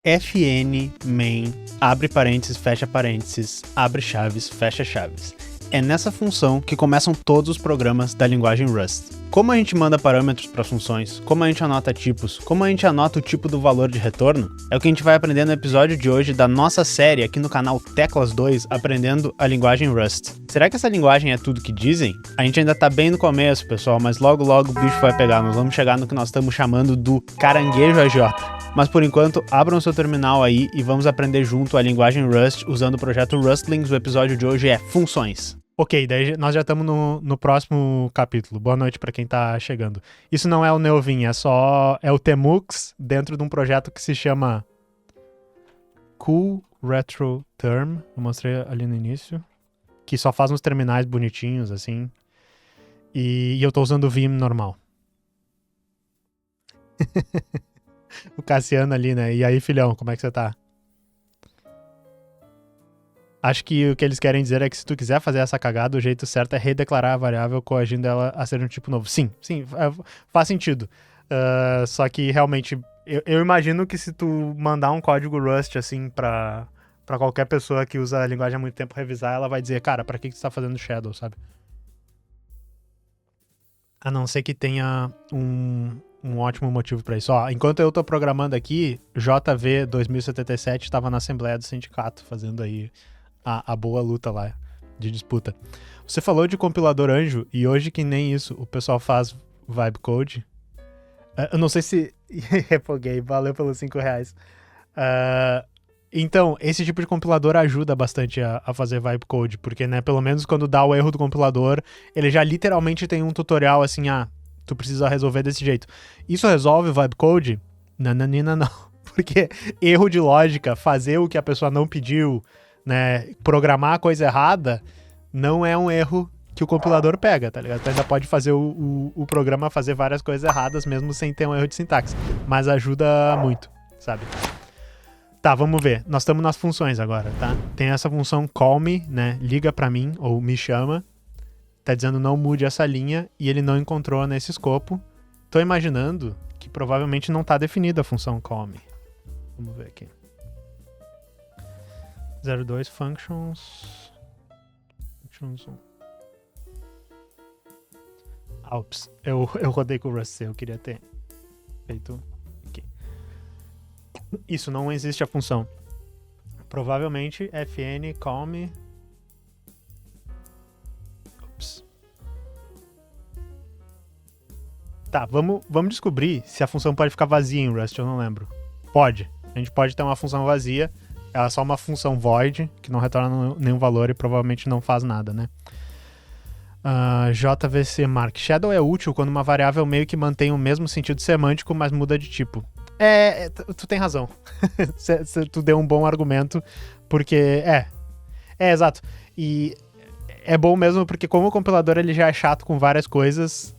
fn main, abre parênteses, fecha parênteses, abre chaves, fecha chaves. É nessa função que começam todos os programas da linguagem Rust. Como a gente manda parâmetros para funções, como a gente anota tipos, como a gente anota o tipo do valor de retorno, é o que a gente vai aprender no episódio de hoje da nossa série aqui no canal Teclas 2, aprendendo a linguagem Rust. Será que essa linguagem é tudo que dizem? A gente ainda tá bem no começo, pessoal, mas logo logo o bicho vai pegar. Nós vamos chegar no que nós estamos chamando do caranguejo agiota. Mas por enquanto, abram seu terminal aí e vamos aprender junto a linguagem Rust usando o projeto Rustlings. O episódio de hoje é funções. Ok, daí nós já estamos no próximo capítulo. Boa noite para quem tá chegando. Isso não é o Neovin, é o Temux dentro de um projeto que se chama Cool Retro Term. Eu mostrei ali no início. Que só faz uns terminais bonitinhos, assim. E eu tô usando o Vim normal. O Cassiano ali, né? E aí, filhão, como é que você tá? Acho que o que eles querem dizer é que se tu quiser fazer essa cagada, o jeito certo é redeclarar a variável coagindo ela a ser um tipo novo. Sim, faz sentido. Só que realmente, eu imagino que se tu mandar um código Rust assim pra qualquer pessoa que usa a linguagem há muito tempo revisar, ela vai dizer, cara, pra que tu tá fazendo Shadow, sabe? A não ser que tenha um ótimo motivo pra isso. Ó, enquanto eu tô programando aqui, JV 2077 estava na Assembleia do Sindicato, fazendo aí a boa luta lá de disputa. Você falou de compilador anjo, e hoje que nem isso, o pessoal faz vibe code. Eu não sei se... Refoguei, valeu pelos R$5. Então, esse tipo de compilador ajuda bastante a fazer vibe code, porque, né, pelo menos quando dá o erro do compilador, ele já literalmente tem um tutorial assim, tu precisa resolver desse jeito. Isso resolve o vibe code? Nananina não. Porque erro de lógica, fazer o que a pessoa não pediu, né, programar a coisa errada, não é um erro que o compilador pega, tá ligado? Tu ainda pode fazer o programa fazer várias coisas erradas, mesmo sem ter um erro de sintaxe. Mas ajuda muito, sabe? Tá, vamos ver. Nós estamos nas funções agora, tá? Tem essa função callme, né? Liga pra mim, ou me chama. Tá dizendo não mude essa linha, e ele não encontrou nesse escopo. Tô imaginando que provavelmente não tá definida a função callme. Vamos ver aqui. 02 functions 1. Ops, eu rodei com o Rust, eu queria ter feito aqui. Isso, não existe a função. Provavelmente fn callme. Ops. Tá, vamos descobrir se a função pode ficar vazia em Rust, eu não lembro. Pode. A gente pode ter uma função vazia. Ela é só uma função void, que não retorna nenhum valor e provavelmente não faz nada, né? JVC Mark. Shadow é útil quando uma variável meio que mantém o mesmo sentido semântico, mas muda de tipo. Tu tem razão. Tu deu um bom argumento, porque... exato. E é bom mesmo porque como o compilador ele já é chato com várias coisas,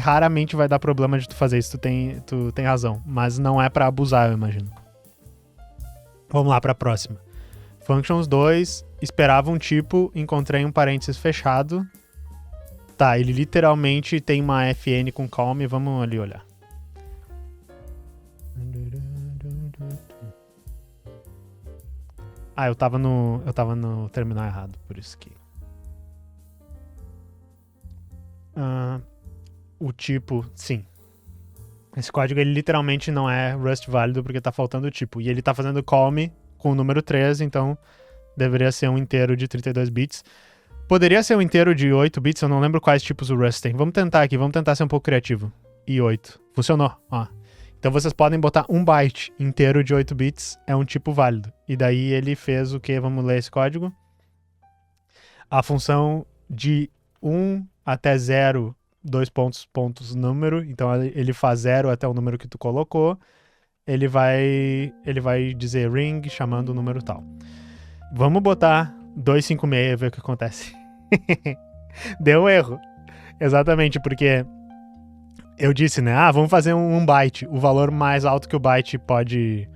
raramente vai dar problema de tu fazer isso. Tu tem razão. Mas não é pra abusar, eu imagino. Vamos lá pra próxima. Functions 2, esperava um tipo, encontrei um parênteses fechado. Tá, ele literalmente tem uma fn com callme, vamos ali olhar. Eu tava no terminal errado, por isso que... o tipo, sim. Esse código, ele literalmente não é Rust válido porque tá faltando o tipo. E ele tá fazendo callme com o número 3, então deveria ser um inteiro de 32 bits. Poderia ser um inteiro de 8 bits, eu não lembro quais tipos o Rust tem. Vamos tentar aqui, vamos tentar ser um pouco criativo. E 8. Funcionou, ó. Então vocês podem botar 1 byte inteiro de 8 bits, é um tipo válido. E daí ele fez o quê? Vamos ler esse código. A função de 1 até 0... 2 pontos, número, então ele faz 0 até o número que tu colocou, ele vai dizer ring, chamando o número tal. Vamos botar 256 e ver o que acontece. Deu um erro. Exatamente, porque eu disse, né, vamos fazer um byte, o valor mais alto que o byte pode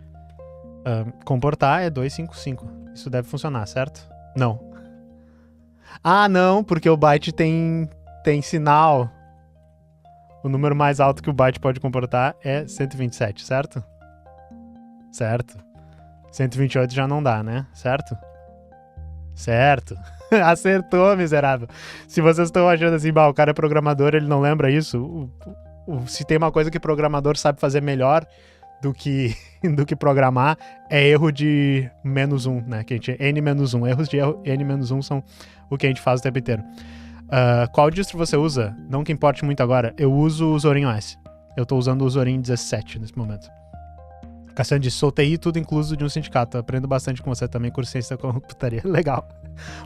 comportar é 255. Isso deve funcionar, certo? Não. Não, porque o byte tem sinal. O número mais alto que o byte pode comportar é 127, certo? Certo. 128 já não dá, né? Certo? Certo. Acertou, miserável. Se vocês estão achando assim, o cara é programador, ele não lembra isso. Se tem uma coisa que programador sabe fazer melhor do que programar, é erro de -1, né? Que a gente, N-1. Erros de N-1 são o que a gente faz o tempo inteiro. Qual distro você usa? Não que importe muito agora. Eu uso o Zorin OS. Eu tô usando o Zorin 17 nesse momento. Cassiano disse, sou TI, tudo incluso de um sindicato. Aprendo bastante com você também, curso ciência da computaria. Legal.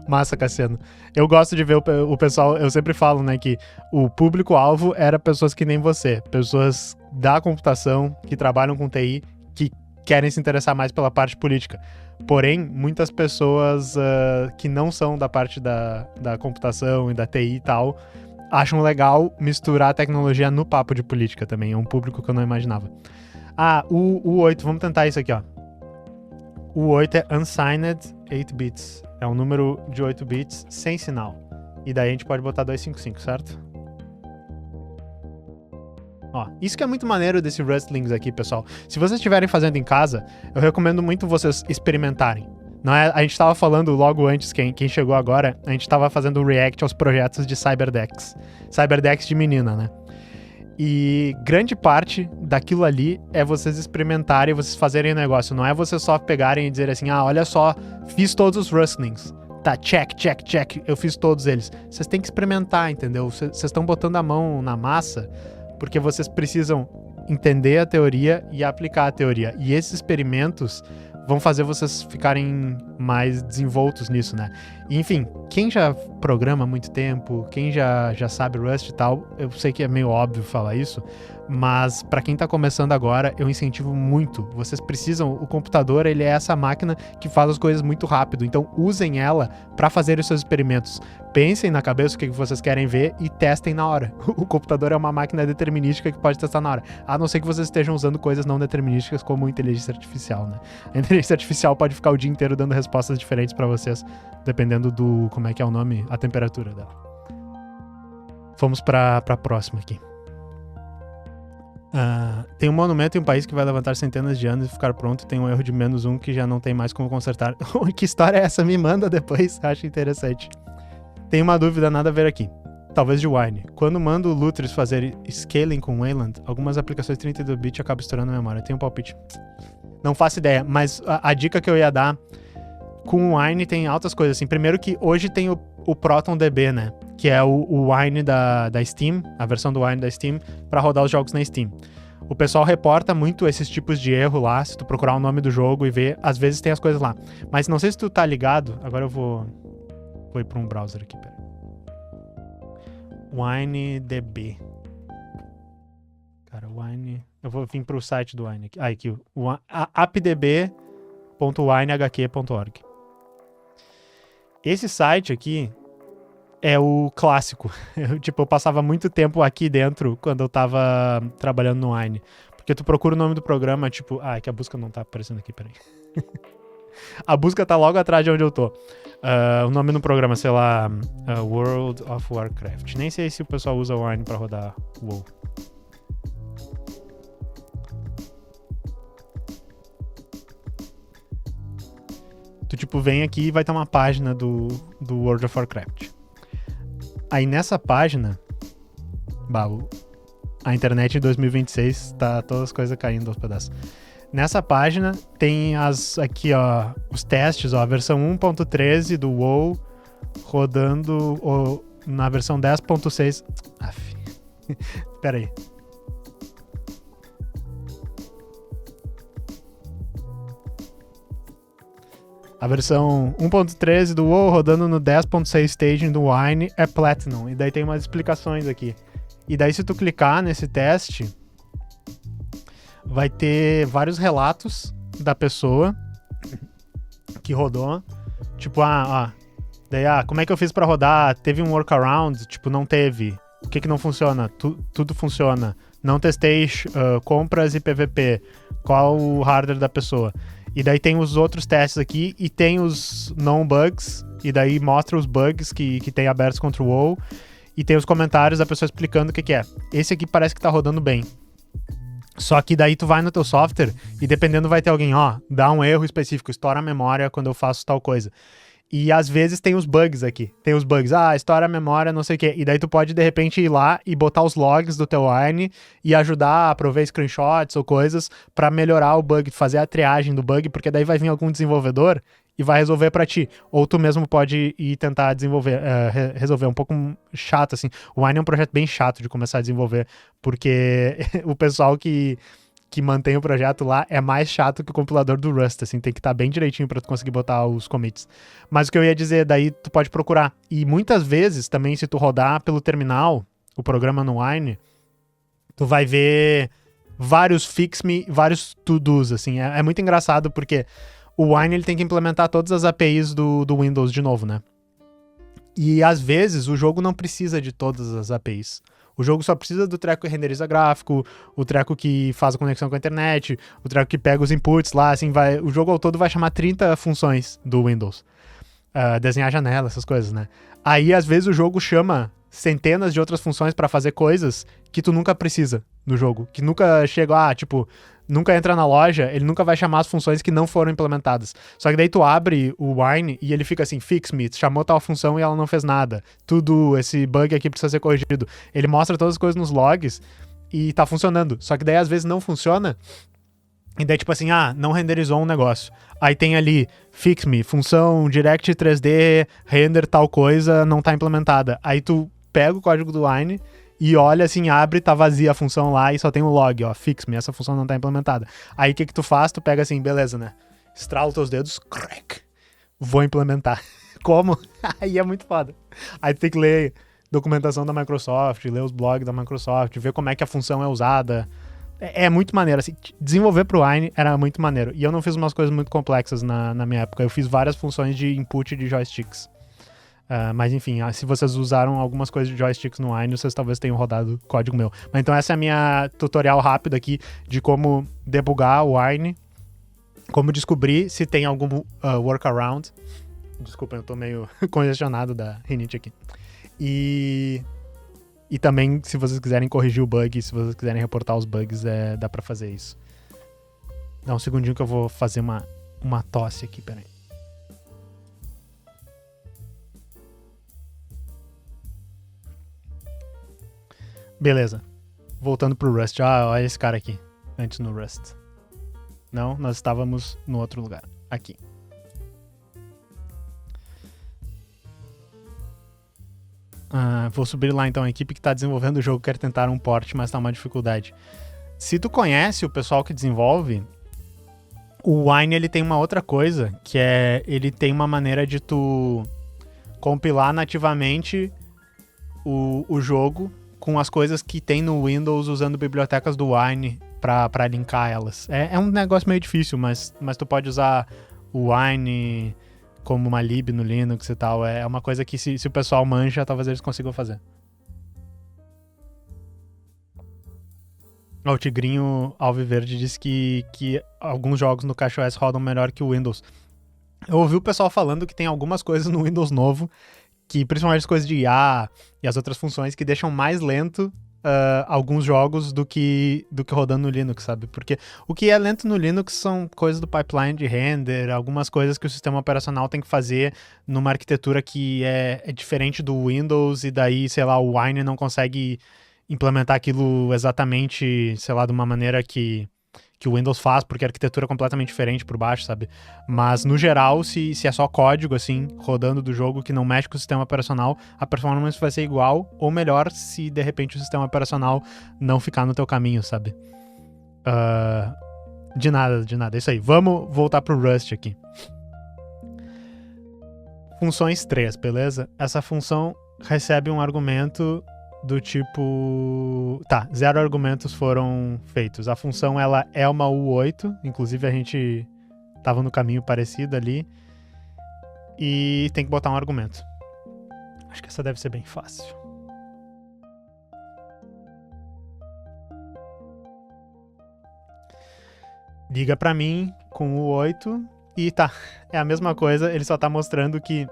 Massa, Cassiano. Eu gosto de ver o pessoal, eu sempre falo, né, que o público-alvo era pessoas que nem você. Pessoas da computação, que trabalham com TI, que querem se interessar mais pela parte política. Porém, muitas pessoas que não são da parte da computação e da TI e tal, acham legal misturar a tecnologia no papo de política também. É um público que eu não imaginava. O 8, vamos tentar isso aqui, ó. O 8 é unsigned 8 bits. É um número de 8 bits sem sinal. E daí a gente pode botar 255, certo? Ó, isso que é muito maneiro desse Rustlings aqui, pessoal. Se vocês estiverem fazendo em casa, eu recomendo muito vocês experimentarem. Não é, a gente estava falando logo antes, quem chegou agora, a gente estava fazendo um react aos projetos de Cyberdex. Cyberdex de menina, né? E grande parte daquilo ali é vocês experimentarem, vocês fazerem o negócio. Não é vocês só pegarem e dizerem assim, olha só, fiz todos os Rustlings. Tá, check, eu fiz todos eles. Vocês têm que experimentar, entendeu? Vocês estão botando a mão na massa porque vocês precisam entender a teoria e aplicar a teoria. E esses experimentos vão fazer vocês ficarem mais desenvoltos nisso, né? E, enfim, quem já programa há muito tempo, quem já sabe Rust e tal, eu sei que é meio óbvio falar isso, mas para quem tá começando agora, eu incentivo muito. Vocês precisam, o computador, ele é essa máquina que faz as coisas muito rápido, então usem ela para fazer os seus experimentos. Pensem na cabeça o que vocês querem ver e testem na hora. O computador é uma máquina determinística que pode testar na hora, a não ser que vocês estejam usando coisas não determinísticas como inteligência artificial, né? A inteligência artificial pode ficar o dia inteiro dando respostas diferentes para vocês, dependendo do, como é que é o nome, a temperatura dela. Vamos para a próxima aqui. Tem um monumento em um país que vai levantar centenas de anos e ficar pronto, tem um erro de -1 que já não tem mais como consertar. Que história é essa? Me manda depois, acho interessante. Tem uma dúvida nada a ver aqui. Talvez de Wine. Quando mando o Lutris fazer scaling com Wayland, algumas aplicações 32-bit acabam estourando a memória. Tem um palpite. Não faço ideia, mas a dica que eu ia dar com o Wine tem altas coisas, assim. Primeiro que hoje tem o ProtonDB, né? Que é o Wine da Steam, a versão do Wine da Steam, para rodar os jogos na Steam. O pessoal reporta muito esses tipos de erro lá, se tu procurar o nome do jogo e ver, às vezes tem as coisas lá. Mas não sei se tu tá ligado, agora eu vou ir para um browser aqui, pera. WineDB. Cara, Wine... Eu vou vir pro site do Wine aqui. Aqui, appdb.winehq.org. Esse site aqui é o clássico. Eu passava muito tempo aqui dentro quando eu tava trabalhando no Wine. Porque tu procura o nome do programa, é que a busca não tá aparecendo aqui, peraí. A busca tá logo atrás de onde eu tô. O nome do programa, sei lá, World of Warcraft. Nem sei se o pessoal usa o Wine pra rodar WoW. Tu, vem aqui e vai ter uma página do World of Warcraft. Aí nessa página, a internet em 2026 tá todas as coisas caindo aos pedaços. Nessa página tem aqui, ó, os testes, ó, a versão 1.13 do WoW rodando na versão 10.6. Pera aí. A versão 1.13 do WoW rodando no 10.6 staging do Wine é Platinum. E daí tem umas explicações aqui. E daí se tu clicar nesse teste, vai ter vários relatos da pessoa que rodou. Daí, como é que eu fiz pra rodar? Teve um workaround? Não teve. O que não funciona? Tudo funciona. Não testei compras e PVP. Qual o hardware da pessoa? E daí tem os outros testes aqui e tem os non-bugs, e daí mostra os bugs que tem abertos contra o WoW, e tem os comentários da pessoa explicando o que é. Esse aqui parece que tá rodando bem. Só que daí tu vai no teu software e dependendo vai ter alguém, ó, dá um erro específico, estoura a memória quando eu faço tal coisa. E às vezes tem os bugs aqui. Tem os bugs, estoura a memória, não sei o quê. E daí tu pode, de repente, ir lá e botar os logs do teu Wine e ajudar a prover screenshots ou coisas pra melhorar o bug, fazer a triagem do bug, porque daí vai vir algum desenvolvedor e vai resolver pra ti. Ou tu mesmo pode ir tentar desenvolver, resolver. Um pouco chato, assim. O Wine é um projeto bem chato de começar a desenvolver, porque o pessoal que mantém o projeto lá é mais chato que o compilador do Rust, assim, tem que estar bem direitinho pra tu conseguir botar os commits. Mas o que eu ia dizer, daí tu pode procurar. E muitas vezes, também, se tu rodar pelo terminal, o programa no Wine, tu vai ver vários fix-me, vários to-dos, assim. É muito engraçado, porque o Wine, ele tem que implementar todas as APIs do Windows de novo, né? E, às vezes, o jogo não precisa de todas as APIs. O jogo só precisa do treco que renderiza gráfico, o treco que faz a conexão com a internet, o treco que pega os inputs lá, assim, vai. O jogo ao todo vai chamar 30 funções do Windows. Desenhar janela, essas coisas, né? Aí, às vezes, o jogo chama centenas de outras funções pra fazer coisas que tu nunca precisa no jogo. Que nunca chega, nunca entra na loja, ele nunca vai chamar as funções que não foram implementadas. Só que daí tu abre o Wine e ele fica assim, fix me, chamou tal função e ela não fez nada. Tudo, esse bug aqui precisa ser corrigido. Ele mostra todas as coisas nos logs e tá funcionando. Só que daí às vezes não funciona. E daí, tipo assim, não renderizou um negócio. Aí tem ali, fix me, função direct 3D, render tal coisa, não tá implementada. Aí tu pega o código do Wine e olha assim, abre, tá vazia a função lá e só tem um log, ó, fix me, essa função não tá implementada. Aí o que tu faz? Tu pega assim, beleza, né? Estrala os teus dedos, crack, vou implementar. Como? Aí é muito foda. Aí tu tem que ler documentação da Microsoft, ler os blogs da Microsoft, ver como é que a função é usada. É muito maneiro, assim, desenvolver pro Wine era muito maneiro. E eu não fiz umas coisas muito complexas na minha época, eu fiz várias funções de input de joysticks. Mas enfim, se vocês usaram algumas coisas de joysticks no Wine, vocês talvez tenham rodado código meu. Mas então essa é a minha tutorial rápido aqui de como debugar o Wine, como descobrir se tem algum workaround. Desculpa, eu tô meio congestionado da rinite aqui. E também, se vocês quiserem corrigir o bug, se vocês quiserem reportar os bugs, dá pra fazer isso. Dá um segundinho que eu vou fazer uma tosse aqui, peraí. Beleza. Voltando pro Rust. Olha esse cara aqui. Antes no Rust. Não, nós estávamos no outro lugar. Aqui. Vou subir lá então. A equipe que está desenvolvendo o jogo quer tentar um port, mas tá uma dificuldade. Se tu conhece o pessoal que desenvolve, o Wine ele tem uma outra coisa, que é ele tem uma maneira de tu compilar nativamente o jogo com as coisas que tem no Windows usando bibliotecas do Wine pra linkar elas. É um negócio meio difícil, mas tu pode usar o Wine como uma lib no Linux e tal. É uma coisa que se o pessoal manja, talvez eles consigam fazer. O Tigrinho Alviverde disse que alguns jogos no CaixOS rodam melhor que o Windows. Eu ouvi o pessoal falando que tem algumas coisas no Windows novo, que principalmente as coisas de IA e as outras funções, que deixam mais lento alguns jogos do que rodando no Linux, sabe? Porque o que é lento no Linux são coisas do pipeline de render, algumas coisas que o sistema operacional tem que fazer numa arquitetura que é diferente do Windows, e daí, sei lá, o Wine não consegue implementar aquilo exatamente, sei lá, de uma maneira que o Windows faz, porque a arquitetura é completamente diferente por baixo, sabe? Mas, no geral, se é só código, assim, rodando do jogo, que não mexe com o sistema operacional, a performance vai ser igual, ou melhor, se, de repente, o sistema operacional não ficar no teu caminho, sabe? De nada. É isso aí. Vamos voltar pro Rust aqui. Funções 3, beleza? Essa função recebe um argumento do tipo... Tá, 0 argumentos foram feitos. A função, ela é uma U8, inclusive a gente tava no caminho parecido ali. E tem que botar um argumento. Acho que essa deve ser bem fácil. Liga pra mim com o 8 e tá, é a mesma coisa, ele só tá mostrando que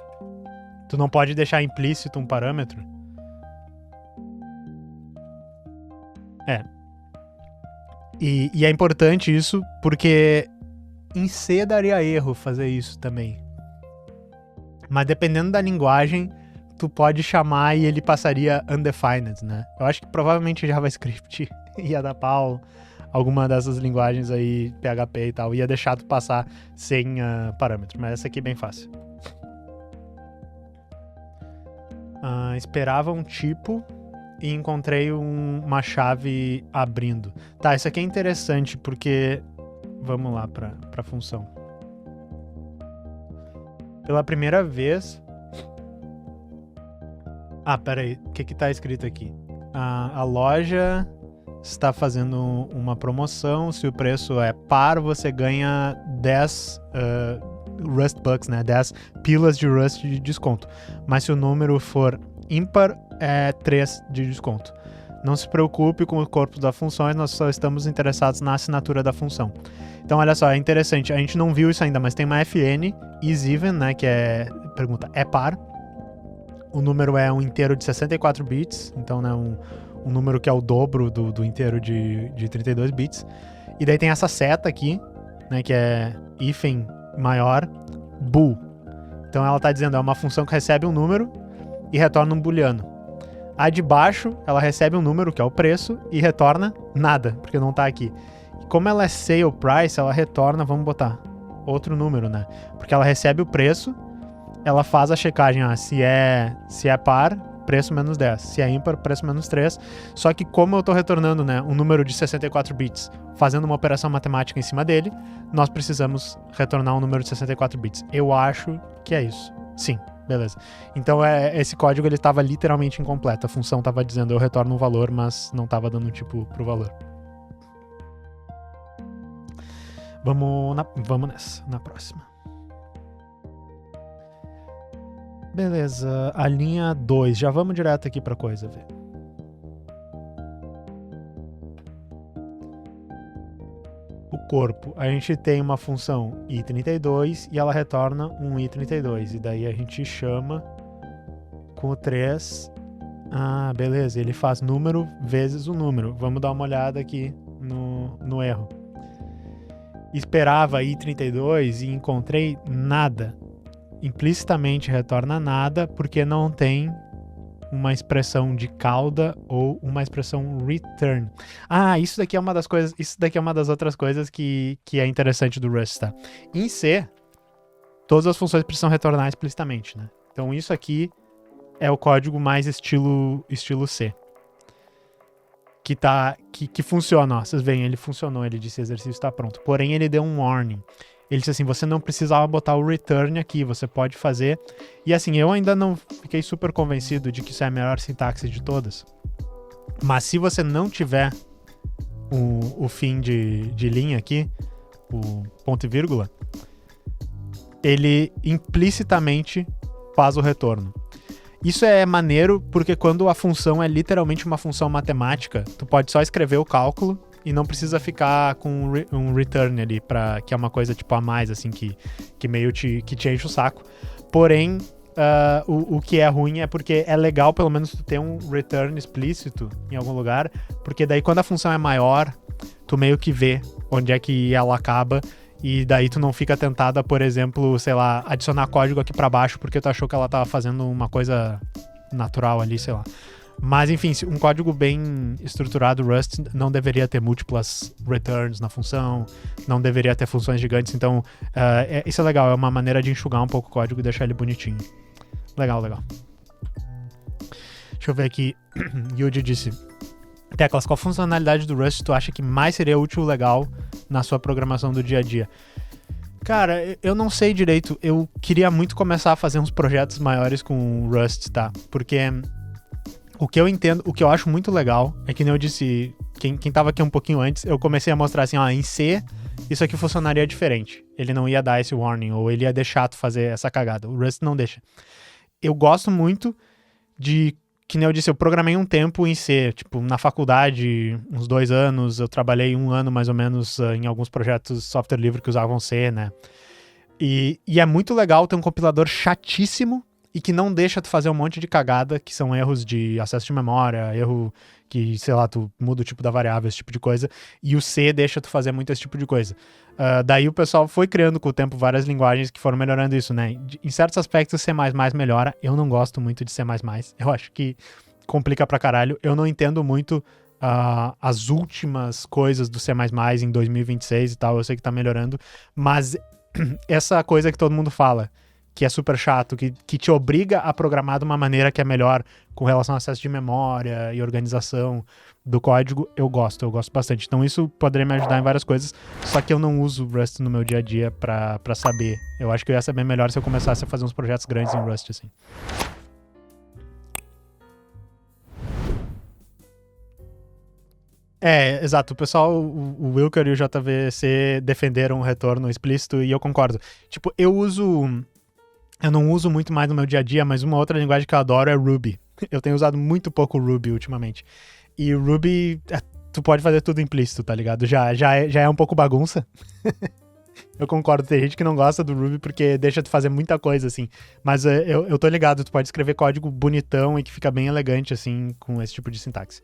tu não pode deixar implícito um parâmetro. E é importante isso porque em C daria erro fazer isso também. Mas dependendo da linguagem, tu pode chamar e ele passaria undefined, né? Eu acho que provavelmente JavaScript ia dar pau, alguma dessas linguagens aí, PHP e tal, ia deixar tu passar sem parâmetro, mas essa aqui é bem fácil. Esperava um tipo e encontrei uma chave abrindo. Tá, isso aqui é interessante porque... Vamos lá pra função. Pela primeira vez... pera aí. O que tá escrito aqui? A loja está fazendo uma promoção. Se o preço é par, você ganha 10 Rust Bucks, né? 10 pilas de Rust de desconto. Mas se o número for ímpar, é 3 de desconto. Não se preocupe com o corpo das funções, nós só estamos interessados na assinatura da função. Então, olha só, é interessante. A gente não viu isso ainda, mas tem uma FN, isEven, né? Que pergunta, é par? O número é um inteiro de 64 bits, então, né, um número que é o dobro do inteiro de 32 bits. E daí tem essa seta aqui, né, que é hífen maior, bool. Então ela está dizendo, é uma função que recebe um número e retorna um booleano. A de baixo, ela recebe um número, que é o preço, e retorna nada, porque não está aqui. E como ela é sale price, ela retorna, vamos botar, outro número, né? Porque ela recebe o preço, ela faz a checagem, se é par, preço menos 10. Se é ímpar, preço menos 3. Só que como eu estou retornando, né, um número de 64 bits, fazendo uma operação matemática em cima dele, nós precisamos retornar um número de 64 bits. Eu acho que é isso. Sim, beleza. Então esse código ele estava literalmente incompleto. A função estava dizendo eu retorno um valor, mas não estava dando um tipo pro valor. Vamos nessa, na próxima. Beleza, a linha 2. Já vamos direto aqui pra coisa, ver. O corpo. A gente tem uma função i32 e ela retorna um i32. E daí a gente chama com o 3. Beleza. Ele faz número vezes o número. Vamos dar uma olhada aqui no erro. Esperava i32 e encontrei nada. Implicitamente retorna nada porque não tem uma expressão de cauda ou uma expressão return. Isso daqui é uma das coisas, isso daqui é uma das outras coisas que é interessante do Rust, tá? Em C, todas as funções precisam retornar explicitamente, né? Então isso aqui é o código mais estilo C. Que funciona, ó, vocês veem, ele funcionou, ele disse exercício está pronto. Porém, ele deu um warning. Ele disse assim, você não precisava botar o return aqui, você pode fazer. E assim, eu ainda não fiquei super convencido de que isso é a melhor sintaxe de todas. Mas se você não tiver o fim de linha aqui, o ponto e vírgula, ele implicitamente faz o retorno. Isso é maneiro porque quando a função é literalmente uma função matemática, tu pode só escrever o cálculo e não precisa ficar com um return ali, que é uma coisa tipo a mais, assim, que meio que te enche o saco. Porém, o que é ruim é porque é legal pelo menos tu ter um return explícito em algum lugar, porque daí quando a função é maior, tu meio que vê onde é que ela acaba e daí tu não fica tentada, por exemplo, sei lá, adicionar código aqui pra baixo porque tu achou que ela tava fazendo uma coisa natural ali, sei lá. Mas, enfim, um código bem estruturado, Rust, não deveria ter múltiplas returns na função, não deveria ter funções gigantes, então isso é legal, é uma maneira de enxugar um pouco o código e deixar ele bonitinho. Legal. Deixa eu ver aqui, Yuji disse, Teclas, qual funcionalidade do Rust tu acha que mais seria útil ou legal na sua programação do dia a dia? Cara, eu não sei direito, eu queria muito começar a fazer uns projetos maiores com Rust, tá? Porque... O que eu entendo, o que eu acho muito legal é que, nem eu disse, quem tava aqui um pouquinho antes, eu comecei a mostrar assim, em C, isso aqui funcionaria diferente. Ele não ia dar esse warning, ou ele ia deixar tu fazer essa cagada. O Rust não deixa. Eu gosto muito de, que nem eu disse, eu programei um tempo em C, tipo, na faculdade, uns 2 anos, eu trabalhei 1 ano mais ou menos em alguns projetos de software livre que usavam C, né? E é muito legal ter um compilador chatíssimo e que não deixa tu fazer um monte de cagada, que são erros de acesso de memória, erro que, sei lá, tu muda o tipo da variável, esse tipo de coisa, e o C deixa tu fazer muito esse tipo de coisa. Daí o pessoal foi criando com o tempo várias linguagens que foram melhorando isso, né? Em certos aspectos, C++ melhora. Eu não gosto muito de C++. Eu acho que complica pra caralho. Eu não entendo muito as últimas coisas do C++ em 2026 e tal. Eu sei que tá melhorando, mas essa coisa que todo mundo fala, que é super chato, que te obriga a programar de uma maneira que é melhor com relação ao acesso de memória e organização do código, eu gosto bastante. Então isso poderia me ajudar em várias coisas, só que eu não uso Rust no meu dia a dia pra saber. Eu acho que eu ia saber melhor se eu começasse a fazer uns projetos grandes em Rust, assim. Exato. O pessoal, o Wilker e o JVC defenderam o retorno explícito e eu concordo. Tipo, eu não uso muito mais no meu dia a dia, mas uma outra linguagem que eu adoro é Ruby. Eu tenho usado muito pouco Ruby ultimamente. E Ruby, tu pode fazer tudo implícito, tá ligado? Já é um pouco bagunça. Eu concordo, tem gente que não gosta do Ruby porque deixa tu fazer muita coisa, assim. Mas eu tô ligado, tu pode escrever código bonitão e que fica bem elegante, assim, com esse tipo de sintaxe.